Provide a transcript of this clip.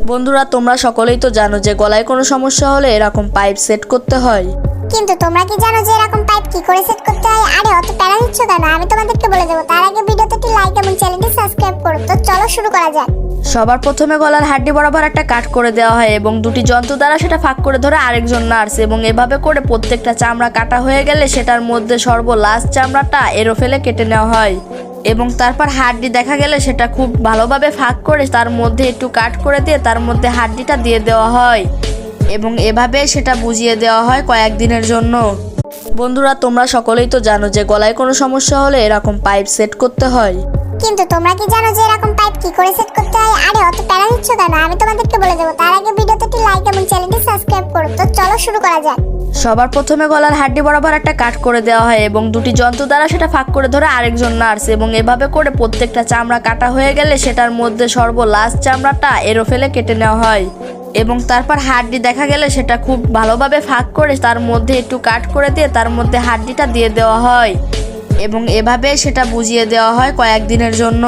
বন্ধুরা, তোমরা সকলেই তো জানো যে গলায় কোনো সমস্যা হলে এরকম পাইপ সেট করতে হয়। কিন্তু তোমরা কি জানো যে এরকম পাইপ কি করে সেট করতে হয়? আরে অত প্যারা দিচ্ছ কেন? আমি তোমাদেরকে বলে দেবো। তার আগে ভিডিওতে একটি লাইক এবং চ্যানেলটি সাবস্ক্রাইব করো। তো চলো শুরু করা যাক। সবার প্রথমে গলার হাড্ডি বরাবর একটা কাট করে দেওয়া হয় এবং দুটি যন্ত্র দ্বারা সেটা ফাঁক করে ধরে আরেকজন নার্স, এবং এভাবে করে প্রত্যেকটা চামড়া কাটা হয়ে গেলে সেটার মধ্যে সর্বলাস্ট চামড়াটা এরো ফেলে কেটে নেওয়া হয় এবং তারপর হাড্ডি দেখা গেলে সেটা খুব ভালোভাবে ফাঁক করে তার মধ্যে একটু কাট করে দিয়ে তার মধ্যে হাড্ডিটা দিয়ে দেওয়া হয় এবং এভাবে সেটা বুঝিয়ে দেওয়া হয় কয়েকদিনের জন্য। বন্ধুরা, তোমরা সকলেই তো জানো যে গলায় কোনো সমস্যা হলে এরকম পাইপ সেট করতে হয়। কিন্তু তোমরা কি জানো যে এরকম পাইপ কি করে সেট করতে হয়? আরে অত প্যারা দিচ্ছ কেন? আমি তোমাদেরকে বলে দেবো। তার আগে ভিডিওতে একটি লাইক এবং চ্যানেলটি সাবস্ক্রাইব করো। তো চলো শুরু করা যাক। সবার প্রথমে গলার হাড্ডি বরাবর একটা কাট করে দেওয়া হয় এবং দুটি যন্ত্র দ্বারা সেটা ফাঁক করে ধরে আরেকজন নার্স, এবং এভাবে করে প্রত্যেকটা চামড়া কাটা হয়ে গেলে সেটার মধ্যে সর্বলাস্ট চামড়াটা এরো ফেলে কেটে নেওয়া হয় এবং তারপর হাড্ডি দেখা গেলে সেটা খুব ভালোভাবে ফাঁক করে তার মধ্যে একটু কাট করে দিয়ে তার মধ্যে হাড্ডিটা দিয়ে দেওয়া হয় এবং এভাবে সেটা বুঝিয়ে দেওয়া হয় কয়েকদিনের জন্য।